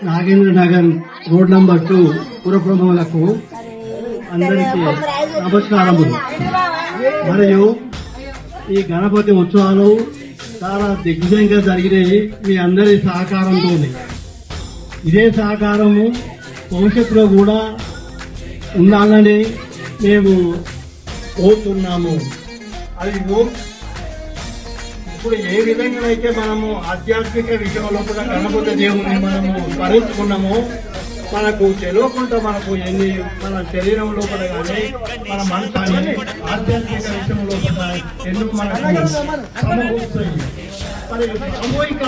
Nagendra Nagar road number 2 పురప్రముఖులకు అందరికీ నమస్కారములు. మరియు ఈ గణపతి ఉత్సవాలు చాలా దిగ్విజయంగా జరిగినాయి మీ అందరి సహకారంతో. ఇదే సహకారము భవిష్యత్తులో కూడా ఉండాలని మేము కోరుతున్నాము. అది ఇప్పుడు ఏ విధంగా అయితే మనము ఆధ్యాత్మిక విషయంలో కూడా గణపతి దేవుని మనము స్మరించుకున్నామో మనకు తెలియకుండా మనకు మన శరీరం లోపల కానీ మన మనసు కానీ ఆధ్యాత్మిక విషయం లోపల ఎన్నో మనకు సమకూరుతాయి. మరి సామూహిక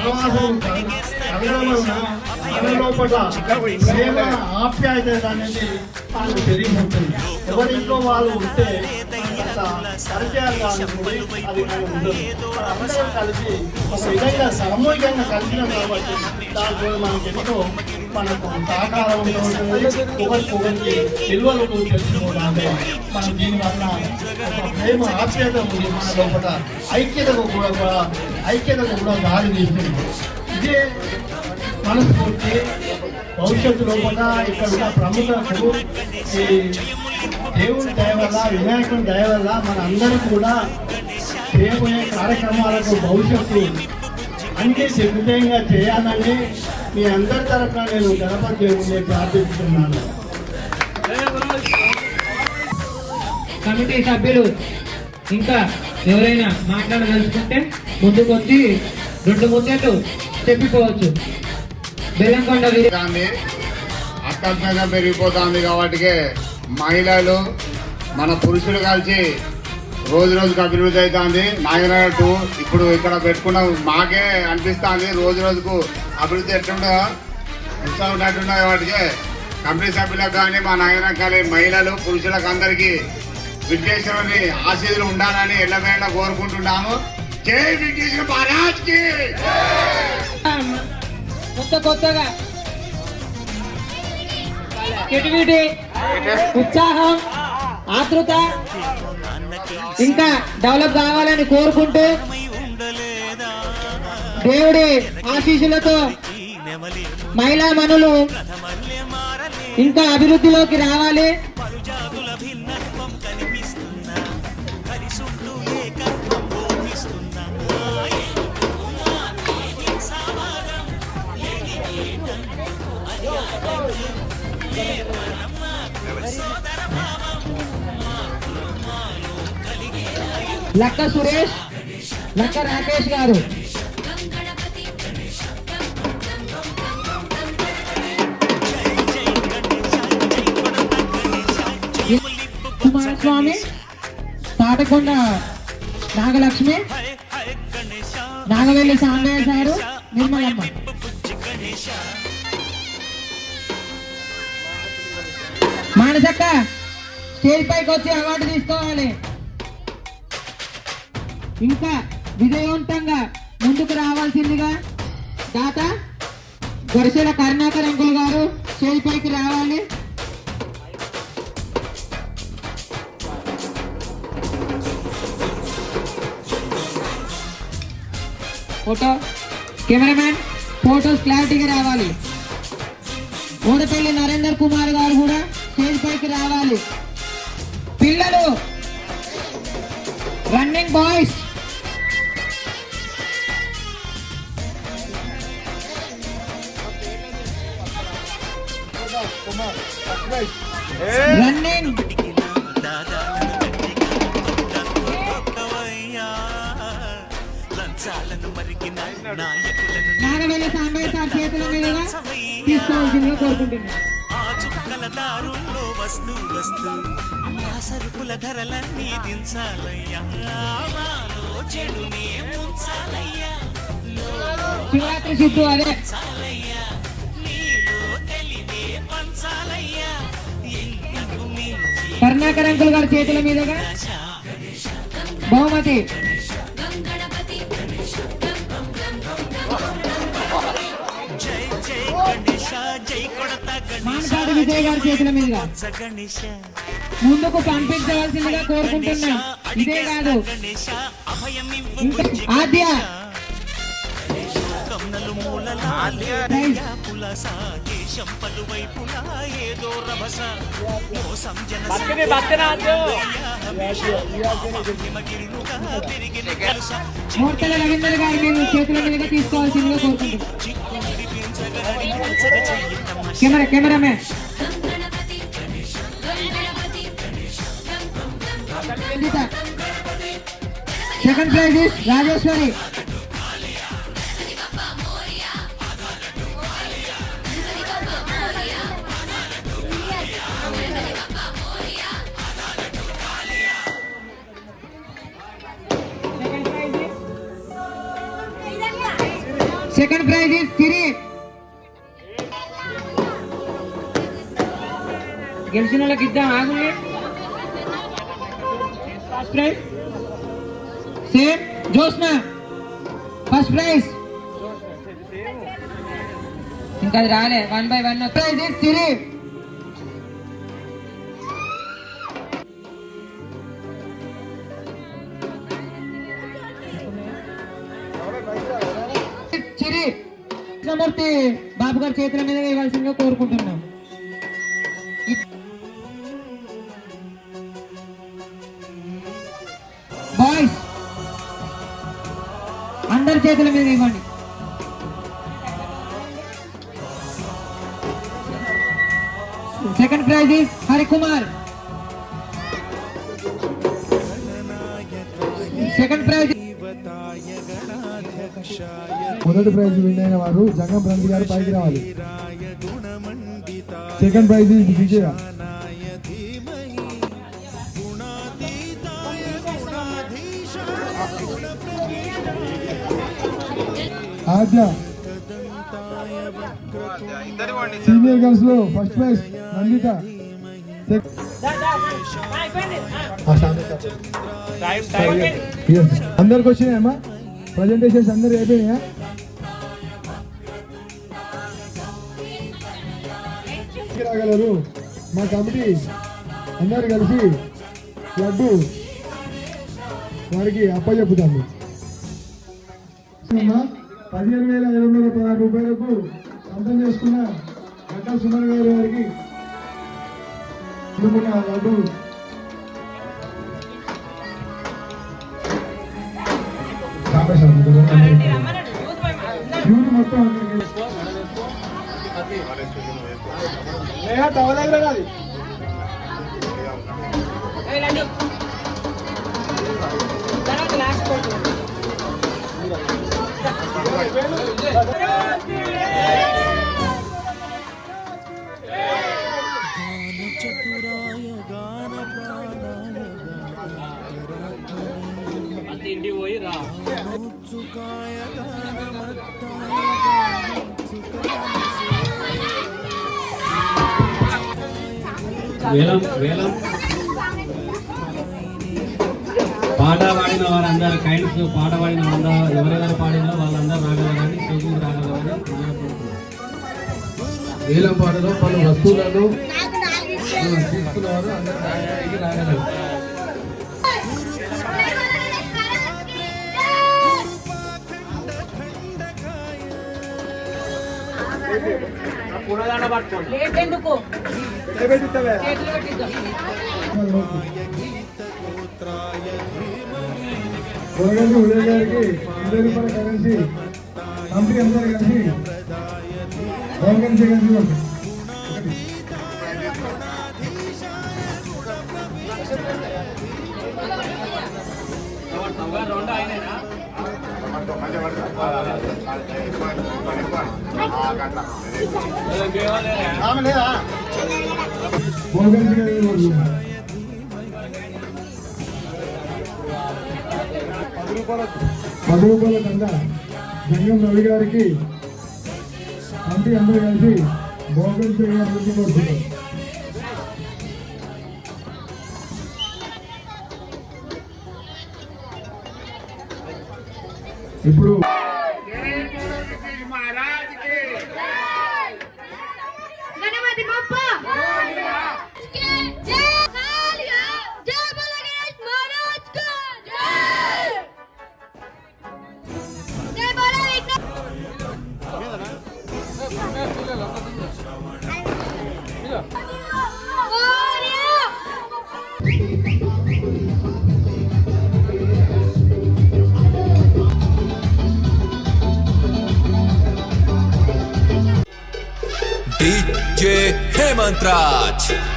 ఆవాసం కలగడం వలన మన లోపల ప్రేమ ఆప్యాయత అనేది మనకు తెలియబోతుంది. ఎవరింట్లో వాళ్ళు ఉంటే పరిచయాలు కానీ అది ఉండదు. అందరం కలిసి ఒక విధంగా సామూహికంగా కలిసినాం కాబట్టి దాంట్లో మనకి ఎంతో మనకు సహకారం ఉంటుంది. ఒకరికి విలువలు తెలుసుకోవడానికి మనం దీనివల్ల ఒక ప్రేమ ఆప్యాయత ఉంది. మన లోపల ఐక్యతకు కూడా దారి తీస్తుంది. ఇదే మనస్ఫూర్తి భవిష్యత్తు లోపల ఇక్కడ ఉన్న ప్రముఖులకు ఈ దేవుని దయ వల్ల వినాయకుని దయ వల్ల మన అందరికీ కూడా చేయబోయే కార్యక్రమాలకు భవిష్యత్తు అన్ని దిగ్విజయంగా చేయాలని మీ అందరి తరఫున నేను గణపతి దేవుని ప్రార్థిస్తున్నాను. కమిటీ సభ్యులు ఇంకా ఎవరైనా మాట్లాడదలుచుకుంటే ముందుకు వచ్చి 2 ముచ్చట్లు చెప్పిపోవచ్చు. బెల్లంకొండ అకస్మాత్తుగా పెరిగిపోతుంది కాబట్టి మహిళలు మన పురుషులు కలిసి రోజు రోజుకు అభివృద్ధి అవుతుంది. నాగనగర్ 2 ఇప్పుడు ఇక్కడ పెట్టుకున్న మాకే అనిపిస్తుంది రోజు రోజుకు అభివృద్ధి ఎట్లుండో ఉన్నట్టుండో కాబట్టి కమిటీ సభ్యులకు కానీ మా నాగనగర్ మహిళలు పురుషులకు అందరికీ విఘ్నేశ్వరుని ఆశీస్సులు ఉండాలని ఎల్లవేళ కోరుకుంటున్నాము. జై విఘ్నేశ్వర మహారాజ్కి. కొత్తగా క్రియేటివిటీ, ఉత్సాహం, ఆతృత ఇంకా డెవలప్ కావాలని కోరుకుంటూ దేవుడి ఆశీస్సులతో మహిళా మనులు ఇంకా అభివృద్ధిలోకి రావాలి. లక్క సురేష్, లక్క రాకేష్ గారు, కుమారస్వామి, తాటకొండ నాగలక్ష్మి, నాగవెల్లి సాంబయ్య సారు, నిర్మలమ్మ. మానసక్క స్టేజ్ పైకి వచ్చి అవార్డు తీసుకోవాలి. ఇంకా విజయవంతంగా ముందుకు రావాల్సిందిగా దాత గొరిసెల కరుణాకర్ అంకుల్ గారు స్టేజ్ పైకి రావాలి. ఫోటో కెమెరామ్యాన్ ఫోటోస్ క్లారిటీగా రావాలి. ఓడపల్లి నరేందర్ కుమార్ గారు కూడా స్టేజ్ పైకి రావాలి. పిల్లలు running boys running Nagavela Sambaiah sir చేతుల మీదుగా తీసుకోవాల్సిందిగా కోరుకుంటున్నాను. సరుకుల ధరలన్నీ దించాలయ్యా, శివరాత్రి సిద్ధు అదే కరుణాకర్ అంకుల్ గారి చేతుల మీదుగా బహుమతి మానసాడు విజయ్ గారి చేతుల మీదుగా ముందుకు పంపించవలసిందిగా కోరుకుంటున్నాం. ఇదే కాదు ఇంకా ఆద్య లోకం నలుమూలలా పులస దేశం పలువైపులా ఏదో రభస మోసం జనసంగిరులుగా పెరిగిన కలుస మూర్తల రవీంద్ర గారి మీరు చేతుల మీదుగా తీసుకోవాల్సిందిగా కోరుకుంటున్నాం. Cameraman second prize is Rajeshwari. Second prize is Siri. గెలిచిన వాళ్ళకి ఇద్దాం ఆగుండి. First prize same Jyotsna. First prize ఇంకా అది రాలే. 1 by 1 prize is Siri. Chiri Krishnamurthy Babu గారి చేతుల మీద ఇవ్వాల్సిందిగా కోరుకుంటున్నాం. బాయ్స్ అందరి చేతుల మీద ఇవ్వండి. Second prize is Harikumar. Second prize మొదటి ప్రైజ్ విన్ అయిన వారు జంగం రంగి గారు పైకి రావాలి. Second prize is Vijaya. Aadya. Senior girls లో ఫస్ట్ ప్రైజ్ నందిత. అందరికి వచ్చినాయమ్మా ప్రజెంటేషన్స్ అందరు అయిపోయినాయా? రాగలరు మా కమిటీ అందరు కలిసి లడ్డు వారికి అప్పచెప్పుతాము. 15,516 రూపాయలకు సొంతం చేసుకున్న గడ్డ సుమన్ గారి వారికి లడ్డు మొత్తం వేలం పాట పాడిన వారందరూ కైండ్స్ పాట పాడిన వాళ్ళందరూ ఎవరెవరు పాడినో వాళ్ళందరూ రాగలరని స్టేజింగ్ రాగలరని వేలం పాటలో పలు వస్తువులను తీసుకున్నవారు అందరూ రాగలరు. ఉదయ్ గారికి 20 రూపాయల కరెన్సీ కంపెనీ అందరూ కలిసి రూపాయల కింద జంగం రవి గారికి కంటి అందరూ కలిసి బోగన్ గారికి కోరుతున్నారు. ఇప్పుడు DJ Hemant Raj.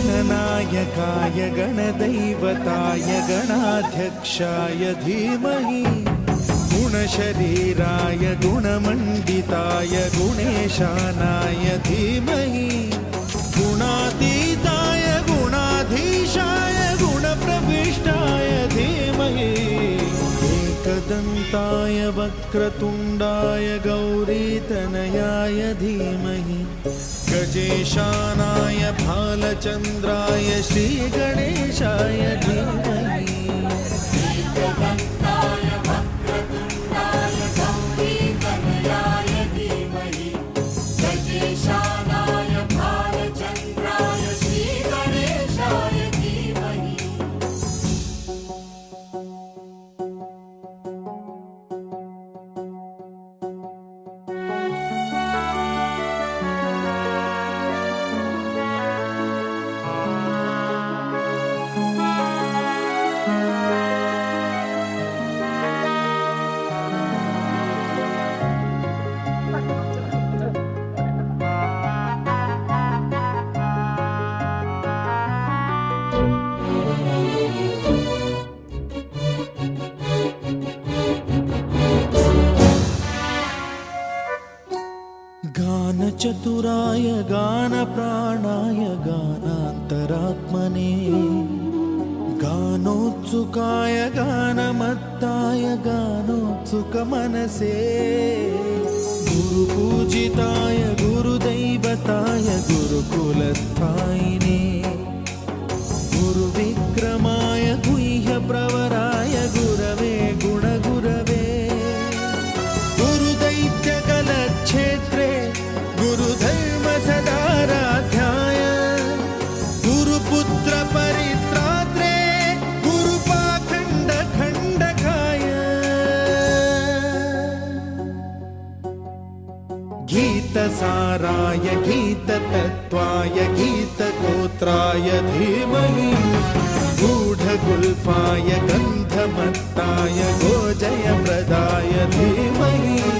गणनायकाय गणदैवताय गणाध्यक्षाय धीमहि गुणशरीराय गुणमण्डिताय गुणेशानाय धीमहि गुणातीताय गुणाधीशाय गुणप्रविष्टाय धीमहि एकदन्ताय वक्रतुण्डाय गौरीतनयाय धीमहि गजेशानाय भालचन्द्राय श्रीगणेशाय धीमहि गानचतुराय गानप्राणाय गानान्तरात्मने गानोत्सुकाय गानमत्ताय गानोत्सुकमनसे गुरुपूजिताय गुरुदैवताय गुरुकुलस्थायिने गुरुविक्रम तत्त्वाय गीतगोत्राय धीमहि गूढगुल्फाय गन्धमत्ताय गोजयप्रदाय धीमहि